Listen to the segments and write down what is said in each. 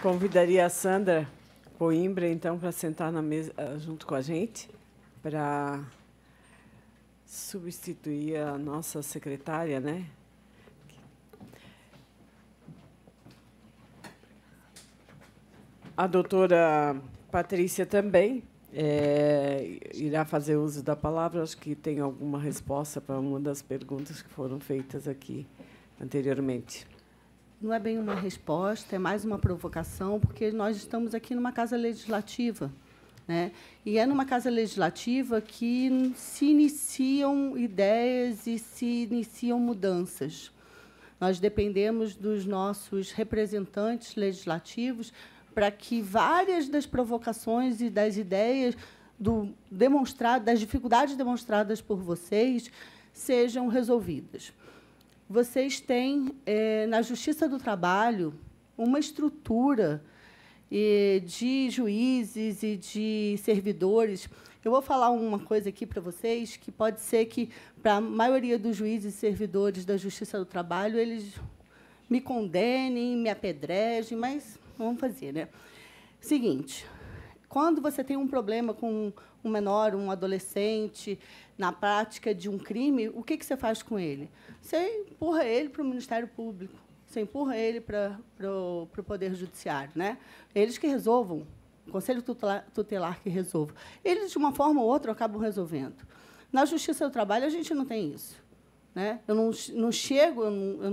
Convidaria a Sandra Coimbra, então, para sentar na mesa junto com a gente, para substituir a nossa secretária, né? A doutora Patrícia também irá fazer uso da palavra. Acho que tem alguma resposta para uma das perguntas que foram feitas aqui anteriormente. Não é bem uma resposta, é mais uma provocação, porque nós estamos aqui numa casa legislativa, né? E é numa casa legislativa que se iniciam ideias e se iniciam mudanças. Nós dependemos dos nossos representantes legislativos para que várias das provocações e das ideias das dificuldades demonstradas por vocês sejam resolvidas. Vocês têm, na Justiça do Trabalho, uma estrutura de juízes e de servidores. Eu vou falar uma coisa aqui para vocês, que pode ser que, para a maioria dos juízes e servidores da Justiça do Trabalho, eles me condenem, me apedrejem, mas vamos fazer, né? Seguinte, quando você tem um problema com um menor, um adolescente, na prática de um crime, o que você faz com ele? Você empurra ele para o Ministério Público, você empurra ele para o Poder Judiciário, né? Eles que resolvam, o Conselho Tutelar que resolva. Eles, de uma forma ou outra, acabam resolvendo. Na Justiça do Trabalho, a gente não tem isso, né? Eu não chego, eu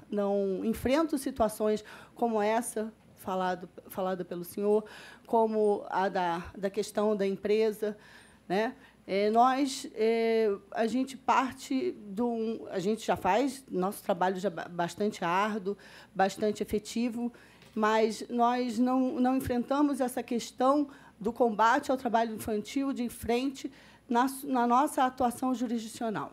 não enfrento situações como essa, falada pelo senhor, como a da questão da empresa, né? A gente parte a gente já faz nosso trabalho já bastante árduo, bastante efetivo, mas nós não enfrentamos essa questão do combate ao trabalho infantil de frente na nossa atuação jurisdicional.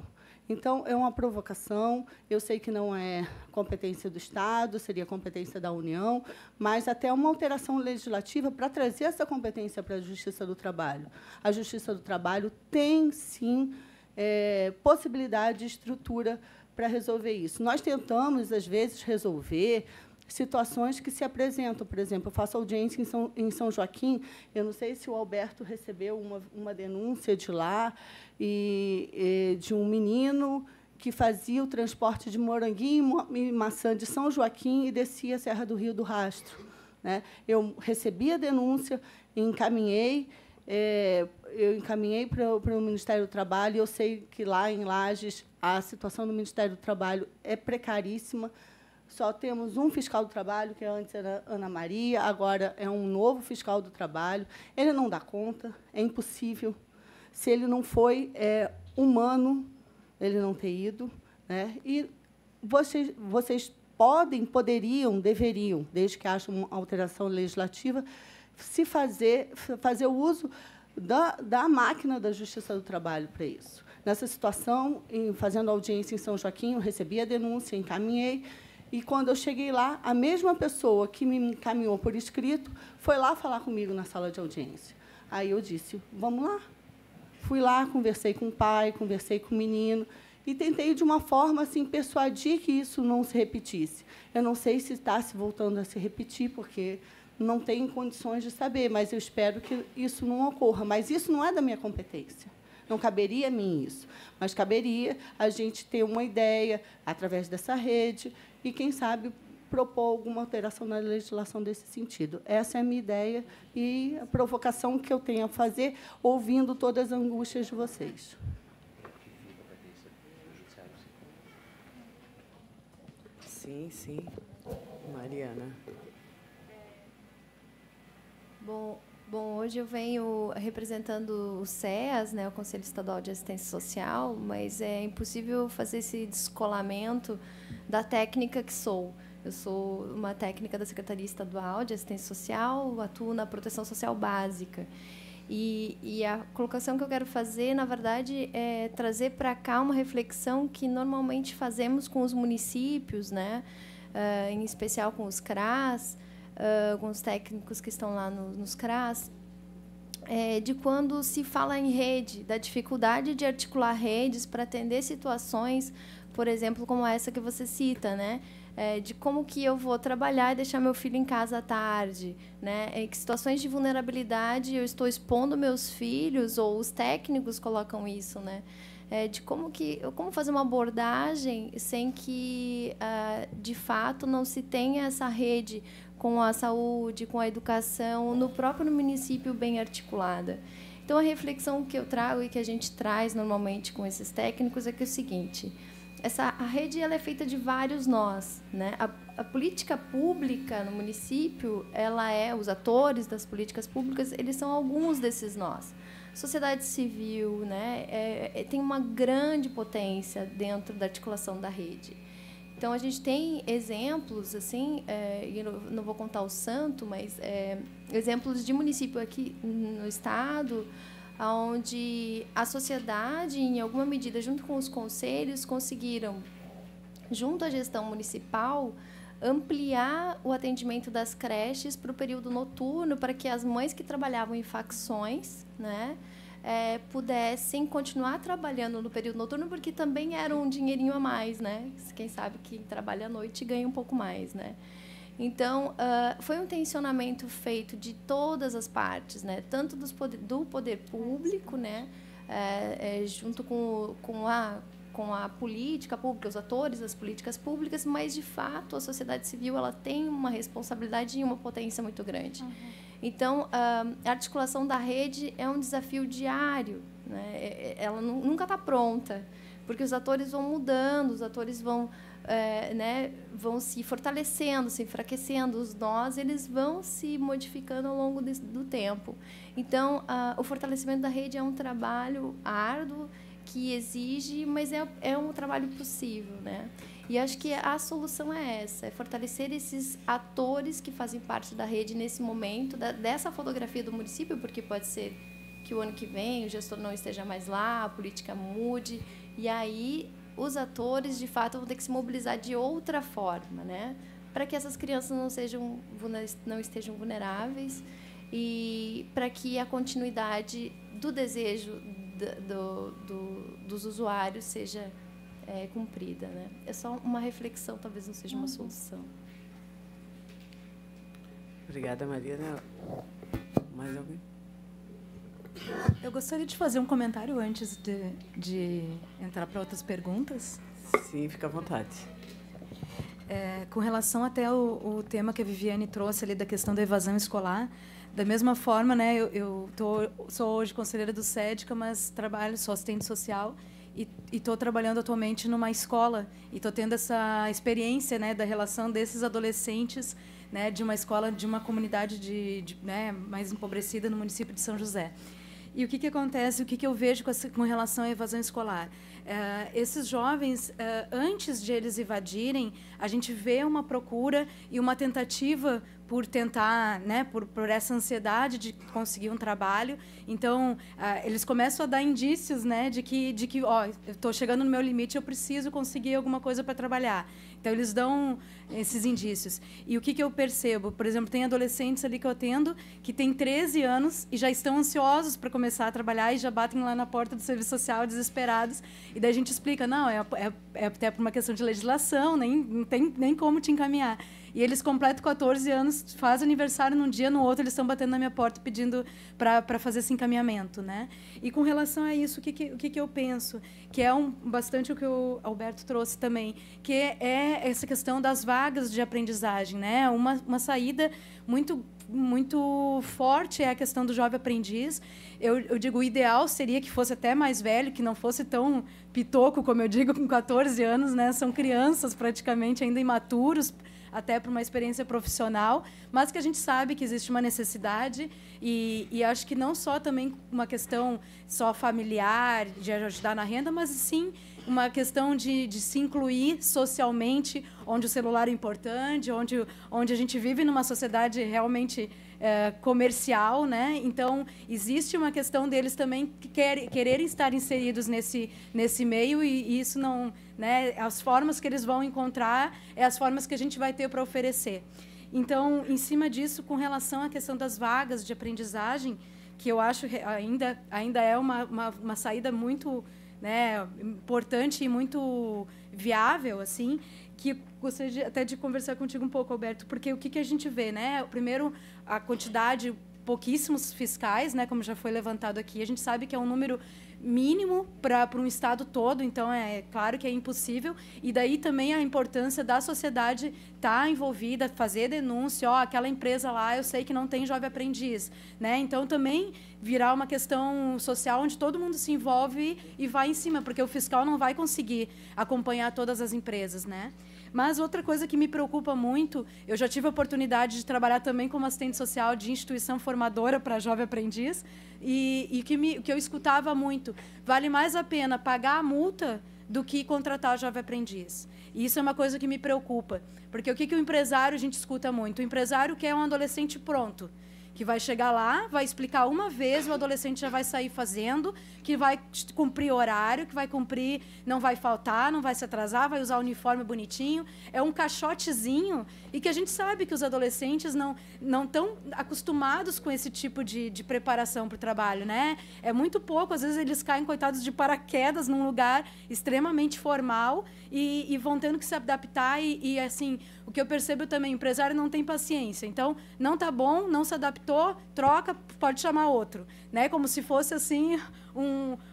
Então, é uma provocação. Eu sei que não é competência do Estado, seria competência da União, mas até uma alteração legislativa para trazer essa competência para a Justiça do Trabalho. A Justiça do Trabalho tem, sim, possibilidade e estrutura para resolver isso. Nós tentamos, às vezes, resolver situações que se apresentam. Por exemplo, eu faço audiência em São Joaquim. Eu não sei se o Alberto recebeu uma denúncia de lá, de um menino que fazia o transporte de moranguinho e maçã de São Joaquim e descia a Serra do Rio do Rastro, né? Eu recebi a denúncia, encaminhei para o Ministério do Trabalho. Eu sei que, lá em Lages, a situação do Ministério do Trabalho é precaríssima. Só temos um fiscal do trabalho, que antes era Ana Maria, agora é um novo fiscal do trabalho. Ele não dá conta, é impossível. Se ele não foi humano, ele não ter ido, né? E vocês poderiam, deveriam, desde que haja uma alteração legislativa, se fazer o uso da máquina da Justiça do Trabalho para isso. Nessa situação, fazendo audiência em São Joaquim, eu recebi a denúncia, encaminhei. E, quando eu cheguei lá, a mesma pessoa que me encaminhou por escrito foi lá falar comigo na sala de audiência. Aí eu disse, vamos lá. Fui lá, conversei com o pai, conversei com o menino e tentei, de uma forma assim, persuadir que isso não se repetisse. Eu não sei se está se voltando a se repetir, porque não tenho condições de saber, mas eu espero que isso não ocorra. Mas isso não é da minha competência. Não caberia a mim isso, mas caberia a gente ter uma ideia, através dessa rede, e, quem sabe, propor alguma alteração na legislação desse sentido. Essa é a minha ideia e a provocação que eu tenho a fazer, ouvindo todas as angústias de vocês. Sim, sim. Mariana. Bom, hoje eu venho representando o CEAS, né, o Conselho Estadual de Assistência Social, mas é impossível fazer esse descolamento da técnica que sou. Eu sou uma técnica da Secretaria Estadual de Assistência Social, atuo na proteção social básica. E a colocação que eu quero fazer, na verdade, é trazer para cá uma reflexão que normalmente fazemos com os municípios, né, em especial com os CRAS, alguns técnicos que estão lá nos CRAS, de quando se fala em rede, da dificuldade de articular redes para atender situações, por exemplo, como essa que você cita, né? de como que eu vou trabalhar e deixar meu filho em casa à tarde, né? Em que situações de vulnerabilidade eu estou expondo meus filhos, ou os técnicos colocam isso, né? De como fazer uma abordagem sem que, de fato, não se tenha essa rede com a saúde, com a educação, no próprio município bem articulada. Então, a reflexão que eu trago e que a gente traz normalmente com esses técnicos é que é o seguinte: a rede ela é feita de vários nós, né? A política pública no município, os atores das políticas públicas, eles são alguns desses nós. Sociedade civil, né? Tem uma grande potência dentro da articulação da rede. Então, a gente tem exemplos, assim, eu não vou contar o santo, mas exemplos de município aqui no estado, onde a sociedade, em alguma medida, junto com os conselhos, conseguiram, junto à gestão municipal, ampliar o atendimento das creches para o período noturno, para que as mães que trabalhavam em facções, né, pudessem continuar trabalhando no período noturno, porque também era um dinheirinho a mais, né? Quem sabe quem trabalha à noite ganha um pouco mais, né? Então, foi um tensionamento feito de todas as partes, né? Tanto do poder público, né? Junto com a política pública, os atores das políticas públicas, mas, de fato, a sociedade civil ela tem uma responsabilidade e uma potência muito grande. Uhum. Então, a articulação da rede é um desafio diário, né? Ela nunca está pronta, porque os atores vão mudando, os atores vão se fortalecendo, se enfraquecendo, os nós eles vão se modificando ao longo do tempo. Então, o fortalecimento da rede é um trabalho árduo, que exige, mas é um trabalho possível, né? E acho que a solução é essa, é fortalecer esses atores que fazem parte da rede nesse momento, dessa fotografia do município, porque pode ser que o ano que vem o gestor não esteja mais lá, a política mude, e aí os atores, de fato, vão ter que se mobilizar de outra forma, né? Para que essas crianças não estejam vulneráveis e para que a continuidade do desejo dos usuários seja cumprida, né? É só uma reflexão, talvez não seja uma solução. Obrigada, Mariana. Mais alguém? Eu gostaria de fazer um comentário antes de entrar para outras perguntas. Sim, fica à vontade. Com relação até o tema que a Viviane trouxe ali da questão da evasão escolar, da mesma forma, né, eu sou hoje conselheira do SEDCA, mas sou assistente social e estou trabalhando atualmente numa escola e estou tendo essa experiência, né, da relação desses adolescentes, né, de uma escola de uma comunidade né, mais empobrecida no município de São José. E o que acontece, o que eu vejo com relação à evasão escolar? Esses jovens, antes de eles evadirem, a gente vê uma procura e uma tentativa por tentar, né, por essa ansiedade de conseguir um trabalho. Então, eles começam a dar indícios, né, de que ó, eu estou chegando no meu limite, eu preciso conseguir alguma coisa para trabalhar. Então, eles dão esses indícios. E o que eu percebo? Por exemplo, tem adolescentes ali que eu atendo que têm 13 anos e já estão ansiosos para começar a trabalhar e já batem lá na porta do serviço social desesperados. E daí a gente explica, não, é até por uma questão de legislação, não tem nem como te encaminhar. E eles completam 14 anos, fazem aniversário num dia, no outro eles estão batendo na minha porta pedindo para fazer esse encaminhamento, né? E com relação a isso, o que eu penso? Que é bastante o que o Alberto trouxe também, que é essa questão das vagas de aprendizagem, né? Uma saída muito forte é a questão do jovem aprendiz. Eu digo, o ideal seria que fosse até mais velho, que não fosse tão pitoco, como eu digo, com 14 anos, né? São crianças praticamente ainda imaturos, até para uma experiência profissional, mas que a gente sabe que existe uma necessidade e acho que não só também uma questão só familiar, de ajudar na renda, mas sim uma questão de se incluir socialmente, onde o celular é importante, onde a gente vive numa sociedade realmente comercial, né? Então, existe uma questão deles também que quererem estar inseridos nesse meio e isso não... Né, as formas que eles vão encontrar é as formas que a gente vai ter para oferecer. Então, em cima disso, com relação à questão das vagas de aprendizagem, que eu acho ainda é uma saída muito, né, importante e muito viável, assim, que gostaria até de conversar contigo um pouco, Alberto, porque o que a gente vê, né? Primeiro, a quantidade, pouquíssimos fiscais, né? Como já foi levantado aqui, a gente sabe que é um número mínimo para um estado todo, então é claro que é impossível, e daí também a importância da sociedade estar envolvida, fazer denúncia, aquela empresa lá, eu sei que não tem jovem aprendiz, né? Então também virar uma questão social onde todo mundo se envolve e vai em cima, porque o fiscal não vai conseguir acompanhar todas as empresas, né? Mas outra coisa que me preocupa muito, eu já tive a oportunidade de trabalhar também como assistente social de instituição formadora para jovem aprendiz, e que eu escutava muito, vale mais a pena pagar a multa do que contratar o jovem aprendiz. E isso é uma coisa que me preocupa, porque o que o empresário, a gente escuta muito, o empresário quer um adolescente pronto, que vai chegar lá, vai explicar uma vez, o adolescente já vai sair fazendo, que vai cumprir horário, que vai cumprir, não vai faltar, não vai se atrasar, vai usar o uniforme bonitinho. É um caixotezinho, e que a gente sabe que os adolescentes não estão acostumados com esse tipo de preparação para o trabalho, né? É muito pouco, às vezes eles caem, coitados, de paraquedas num lugar extremamente formal e vão tendo que se adaptar e assim, o que eu percebo também, o empresário não tem paciência. Então, não está bom, não se adaptou, troca, pode chamar outro, né? Como se fosse assim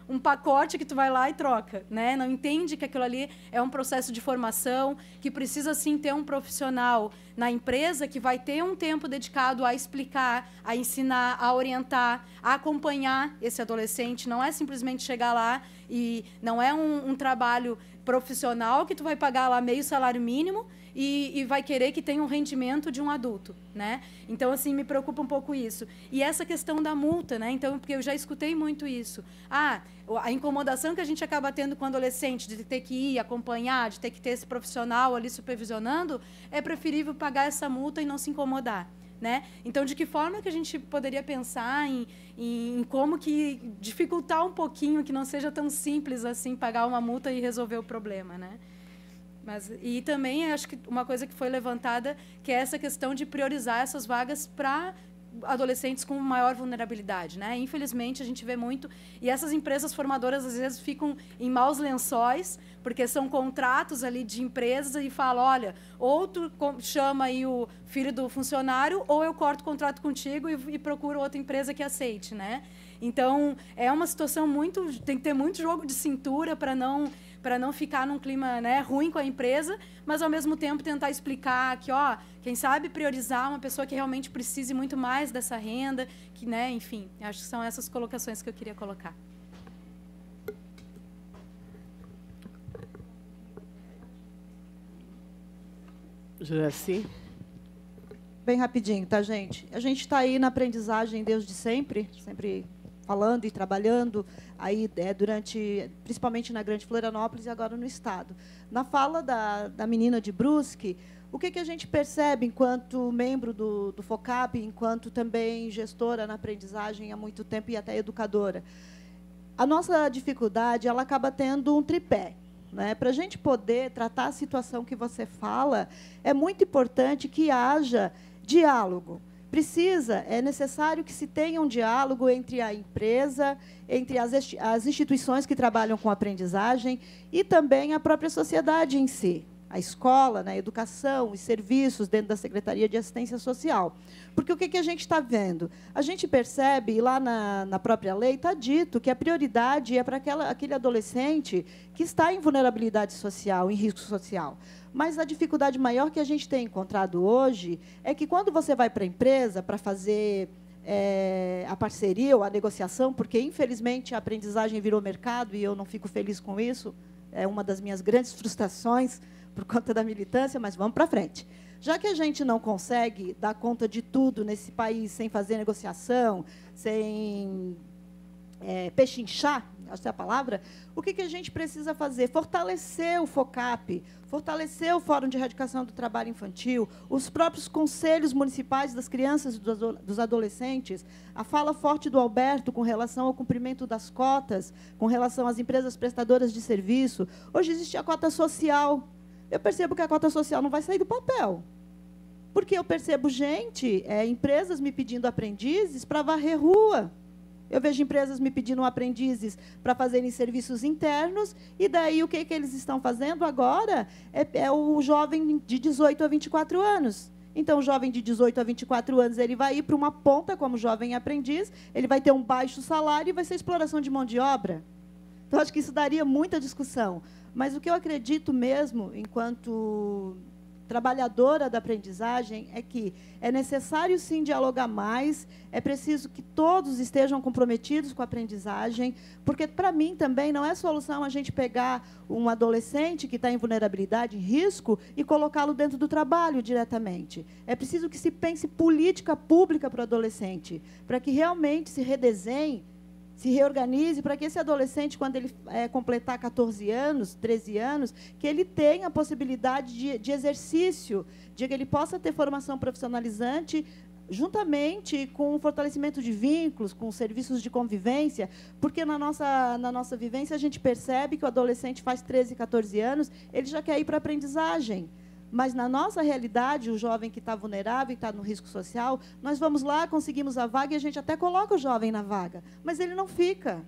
um pacote que tu vai lá e troca, né? Não entende que aquilo ali é um processo de formação, que precisa sim ter um profissional na empresa que vai ter um tempo dedicado a explicar, a ensinar, a orientar, a acompanhar esse adolescente. Não é simplesmente chegar lá e não é um trabalho profissional que tu vai pagar lá meio salário mínimo e vai querer que tenha um rendimento de um adulto, né? Então, assim, me preocupa um pouco isso. E essa questão da multa, né? Então, porque eu já escutei muito isso. A incomodação que a gente acaba tendo com o adolescente, de ter que ir, acompanhar, de ter que ter esse profissional ali supervisionando, é preferível pagar essa multa e não se incomodar, né? Então, de que forma que a gente poderia pensar em como que dificultar um pouquinho, que não seja tão simples assim, pagar uma multa e resolver o problema, né? E também acho que uma coisa que foi levantada, que é essa questão de priorizar essas vagas para adolescentes com maior vulnerabilidade, né? Infelizmente, a gente vê muito, e essas empresas formadoras às vezes ficam em maus lençóis, porque são contratos ali de empresas e falam, olha, ou tu chama aí o filho do funcionário, ou eu corto o contrato contigo e procuro outra empresa que aceite, né? Então, é uma situação tem que ter muito jogo de cintura para não ficar num clima, né, ruim com a empresa, mas, ao mesmo tempo, tentar explicar que, quem sabe priorizar uma pessoa que realmente precise muito mais dessa renda, que, né, enfim, acho que são essas colocações que eu queria colocar. Juraci? Bem rapidinho, tá, gente? A gente está aí na aprendizagem desde sempre falando e trabalhando aí principalmente na Grande Florianópolis e agora no Estado. Na fala da menina de Brusque, o que a gente percebe enquanto membro do FOCAP, enquanto também gestora na aprendizagem há muito tempo e até educadora? A nossa dificuldade, ela acaba tendo um tripé, né? Para a gente poder tratar a situação que você fala, é muito importante que haja diálogo. É necessário que se tenha um diálogo entre a empresa, entre as instituições que trabalham com aprendizagem e também a própria sociedade em si, a escola, a educação, os serviços dentro da Secretaria de Assistência Social. Porque o que a gente está vendo? A gente percebe, e lá na própria lei está dito que a prioridade é para aquele adolescente que está em vulnerabilidade social, em risco social. Mas a dificuldade maior que a gente tem encontrado hoje é que, quando você vai para a empresa para fazer a parceria ou a negociação, porque, infelizmente, a aprendizagem virou mercado e eu não fico feliz com isso, é uma das minhas grandes frustrações por conta da militância, mas vamos para frente. Já que a gente não consegue dar conta de tudo nesse país sem fazer negociação, sem pechinchar, acho que é a palavra, o que a gente precisa fazer? Fortalecer o FOCAP, fortalecer o Fórum de Erradicação do Trabalho Infantil, os próprios conselhos municipais das crianças e dos adolescentes, a fala forte do Alberto com relação ao cumprimento das cotas, com relação às empresas prestadoras de serviço. Hoje existe a cota social. Eu percebo que a cota social não vai sair do papel, porque eu percebo empresas me pedindo aprendizes para varrer rua. Eu vejo empresas me pedindo aprendizes para fazerem serviços internos, e daí o que eles estão fazendo agora é o jovem de 18 a 24 anos. Então, o jovem de 18 a 24 anos ele vai ir para uma ponta como jovem aprendiz, ele vai ter um baixo salário e vai ser exploração de mão de obra. Então, acho que isso daria muita discussão. Mas o que eu acredito mesmo, enquanto trabalhadora da aprendizagem, é que é necessário, sim, dialogar mais, é preciso que todos estejam comprometidos com a aprendizagem, porque, para mim, também não é solução a gente pegar um adolescente que está em vulnerabilidade, em risco, e colocá-lo dentro do trabalho diretamente. É preciso que se pense política pública para o adolescente, para que realmente se redesenhe, se reorganize, para que esse adolescente, quando ele completar 14 anos, 13 anos, que ele tenha a possibilidade de exercício, de que ele possa ter formação profissionalizante, juntamente com o fortalecimento de vínculos, com serviços de convivência, porque na nossa vivência a gente percebe que o adolescente faz 13, 14 anos, ele já quer ir para a aprendizagem. Mas, na nossa realidade, o jovem que está vulnerável, que está no risco social, nós vamos lá, conseguimos a vaga e a gente até coloca o jovem na vaga, mas ele não fica.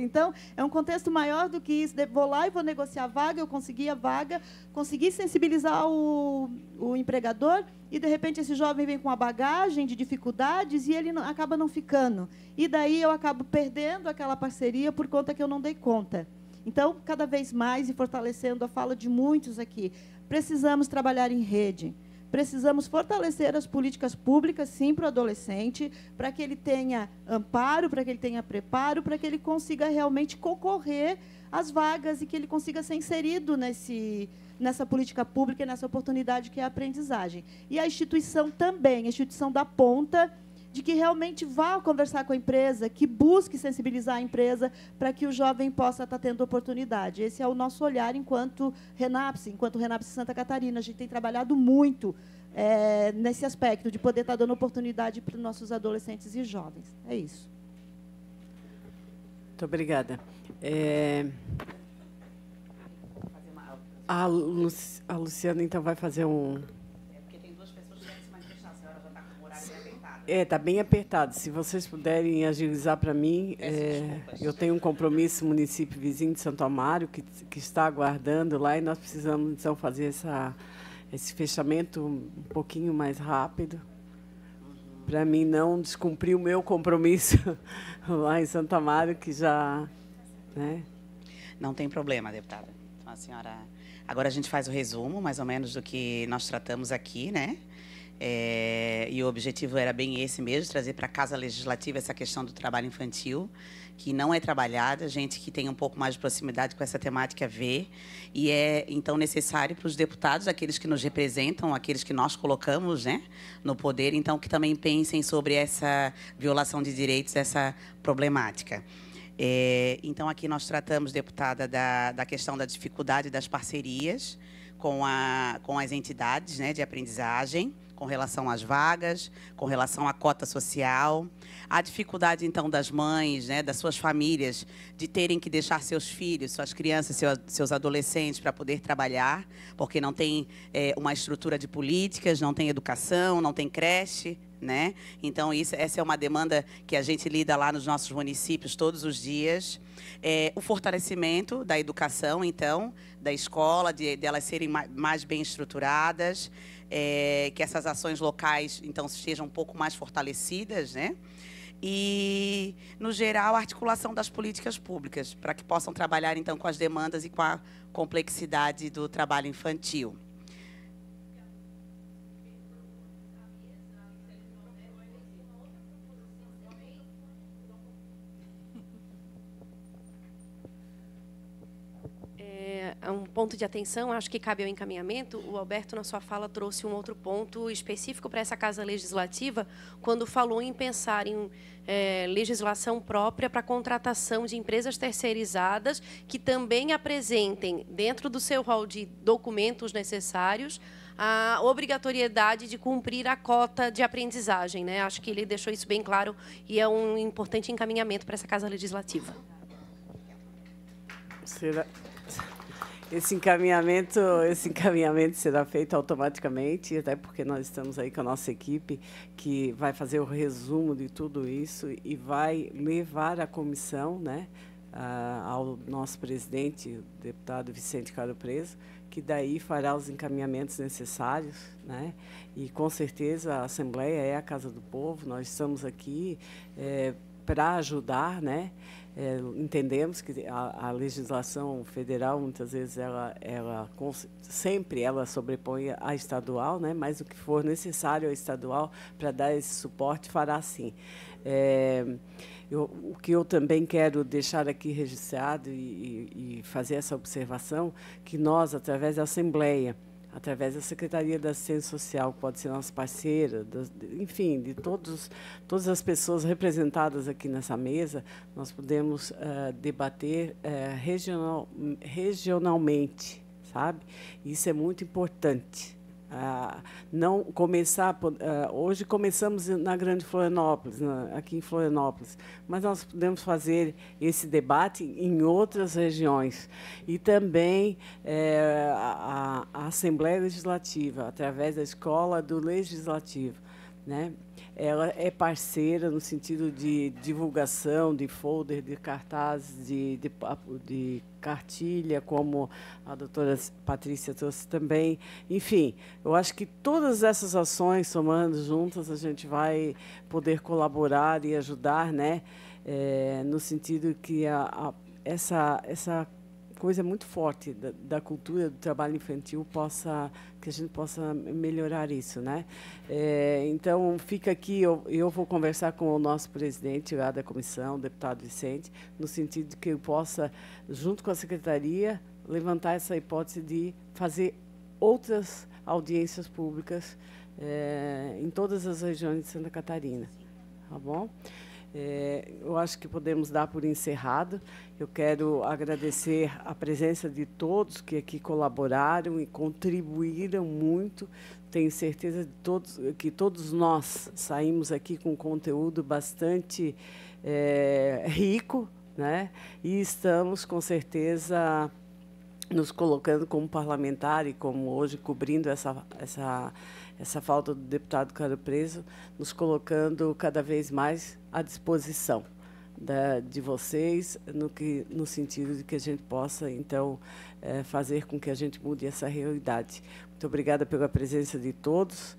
Então, é um contexto maior do que isso. Vou lá e vou negociar a vaga, eu consegui a vaga, consegui sensibilizar o empregador, e, de repente, esse jovem vem com uma bagagem de dificuldades e ele acaba não ficando. E daí eu acabo perdendo aquela parceria por conta que eu não dei conta. Então, cada vez mais, e fortalecendo a fala de muitos aqui, precisamos trabalhar em rede. Precisamos fortalecer as políticas públicas, sim, para o adolescente, para que ele tenha amparo, para que ele tenha preparo, para que ele consiga realmente concorrer às vagas e que ele consiga ser inserido nessa política pública, nessa oportunidade que é a aprendizagem. E a instituição também, a instituição da ponta, de que realmente vá conversar com a empresa, que busque sensibilizar a empresa para que o jovem possa estar tendo oportunidade. Esse é o nosso olhar enquanto RENAPSE Santa Catarina. A gente tem trabalhado muito nesse aspecto, de poder estar dando oportunidade para os nossos adolescentes e jovens. É isso. Muito obrigada. A Luciana, então, vai fazer um... Está bem apertado. Se vocês puderem agilizar para mim, eu tenho um compromisso município vizinho de Santo Amaro que está aguardando lá, e nós precisamos, então, fazer esse fechamento um pouquinho mais rápido, para mim não descumprir o meu compromisso lá em Santo Amaro, que já... Né? Não tem problema, deputada. Então, a senhora... Agora a gente faz o resumo, mais ou menos, do que nós tratamos aqui, né? E o objetivo era bem esse mesmo, trazer para a Casa Legislativa essa questão do trabalho infantil, que não é trabalhada, gente que tem um pouco mais de proximidade com essa temática vê, e é, então, necessário para os deputados, aqueles que nos representam, aqueles que nós colocamos, né, no poder, então, que também pensem sobre essa violação de direitos, essa problemática. Então, aqui nós tratamos, deputada, da questão da dificuldade das parcerias com as entidades, né, de aprendizagem, com relação às vagas, com relação à cota social, a dificuldade, então, das mães, né, das suas famílias, de terem que deixar seus filhos, suas crianças, seus adolescentes para poder trabalhar, porque não tem uma estrutura de políticas, não tem educação, não tem creche, né? Então, essa é uma demanda que a gente lida lá nos nossos municípios todos os dias. O fortalecimento da educação, então, da escola, de elas serem mais bem estruturadas, que essas ações locais, então, sejam um pouco mais fortalecidas, né? E, no geral, a articulação das políticas públicas, para que possam trabalhar, então, com as demandas e com a complexidade do trabalho infantil. Um ponto de atenção, acho que cabe ao encaminhamento. O Alberto, na sua fala, trouxe um outro ponto específico para essa Casa Legislativa, quando falou em pensar em legislação própria para a contratação de empresas terceirizadas que também apresentem, dentro do seu rol de documentos necessários, a obrigatoriedade de cumprir a cota de aprendizagem, né? Acho que ele deixou isso bem claro e é um importante encaminhamento para essa Casa Legislativa. Será... esse encaminhamento será feito automaticamente, até porque nós estamos aí com a nossa equipe que vai fazer o resumo de tudo isso e vai levar a comissão, né, ao nosso presidente, o deputado Vicente Caro Preso, que daí fará os encaminhamentos necessários, né? E com certeza a Assembleia é a Casa do Povo, nós estamos aqui para ajudar, né? Entendemos que a legislação federal muitas vezes sempre ela sobrepõe à estadual, né? Mas o que for necessário ao estadual para dar esse suporte fará sim. O que eu também quero deixar aqui registrado e fazer essa observação, que nós, através da Assembleia, através da Secretaria da Assistência Social, que pode ser nossa parceira, enfim, de todas as pessoas representadas aqui nessa mesa, nós podemos debater regionalmente, sabe? Isso é muito importante. Não começar... hoje começamos na Grande Florianópolis, aqui em Florianópolis, mas nós podemos fazer esse debate em outras regiões. E também a Assembleia Legislativa, através da Escola do Legislativo, né? Ela é parceira no sentido de divulgação, de folder, de cartazes, de cartilha, como a doutora Patrícia trouxe também. Enfim, eu acho que todas essas ações, somando juntas, a gente vai poder colaborar e ajudar, né? No sentido que essa coisa muito forte da cultura do trabalho infantil que a gente possa melhorar isso, né? Então fica aqui, eu vou conversar com o nosso presidente lá da comissão, o deputado Vicente, no sentido de que eu possa, junto com a secretaria, levantar essa hipótese de fazer outras audiências públicas em todas as regiões de Santa Catarina, tá bom? Eu acho que podemos dar por encerrado. Eu quero agradecer a presença de todos que aqui colaboraram e contribuíram muito. Tenho certeza que todos nós saímos aqui com conteúdo bastante rico, né? E estamos, com certeza, nos colocando como parlamentar e como hoje cobrindo essa falta do deputado Caro Preso, nos colocando cada vez mais à disposição de vocês, no sentido de que a gente possa, então, fazer com que a gente mude essa realidade. Muito obrigada pela presença de todos.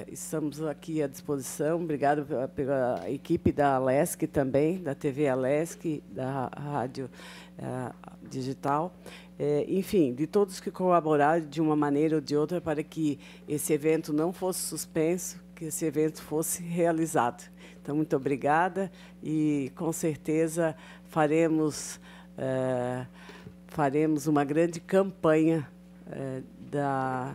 Estamos aqui à disposição. Obrigado pela equipe da Alesc também, da TV Alesc, da Rádio Digital. Enfim, de todos que colaboraram de uma maneira ou de outra para que esse evento não fosse suspenso, que esse evento fosse realizado. Então, muito obrigada e, com certeza, faremos uma grande campanha da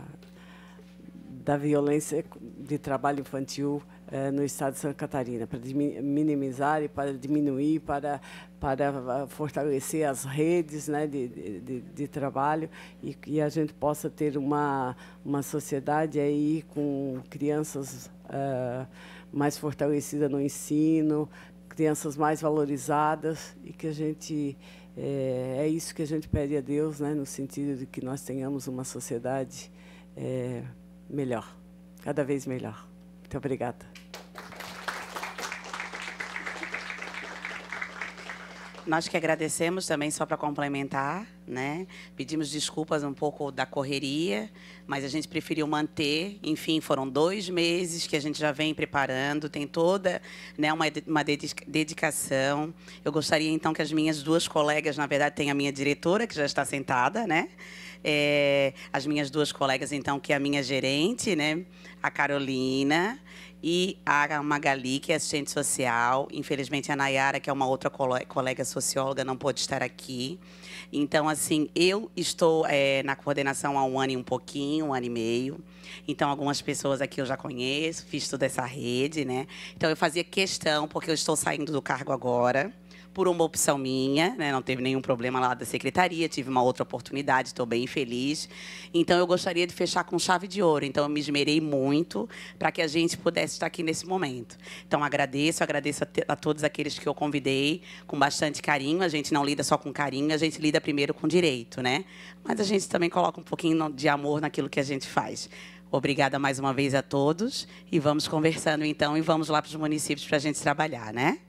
violência de trabalho infantil no estado de Santa Catarina, para minimizar e para diminuir, para fortalecer as redes, né, de trabalho e a gente possa ter uma sociedade aí com crianças mais fortalecidas no ensino, crianças mais valorizadas e que a gente... é isso que a gente pede a Deus, né, no sentido de que nós tenhamos uma sociedade melhor, cada vez melhor. Muito obrigada. Nós que agradecemos também, só para complementar, né? Pedimos desculpas um pouco da correria, mas a gente preferiu manter. Enfim, foram 2 meses que a gente já vem preparando, tem toda, né, uma dedicação. Eu gostaria, então, que as minhas 2 colegas, na verdade, tem a minha diretora, que já está sentada, né? As minhas 2 colegas, então, que é a minha gerente, né? A Carolina e a Magali, que é assistente social. Infelizmente, a Nayara, que é uma outra colega socióloga, não pôde estar aqui. Então, assim, eu estou na coordenação há 1 ano e um pouquinho, 1 ano e meio. Então, algumas pessoas aqui eu já conheço, fiz toda essa rede, né? Então, eu fazia questão, porque eu estou saindo do cargo agora, por uma opção minha, né? Não teve nenhum problema lá da secretaria, tive uma outra oportunidade, estou bem feliz. Então, eu gostaria de fechar com chave de ouro. Então, eu me esmerei muito para que a gente pudesse estar aqui nesse momento. Então, agradeço a todos aqueles que eu convidei com bastante carinho. A gente não lida só com carinho, a gente lida primeiro com direito, né? Mas a gente também coloca um pouquinho de amor naquilo que a gente faz. Obrigada mais uma vez a todos e vamos conversando, então, e vamos lá para os municípios para a gente trabalhar, né?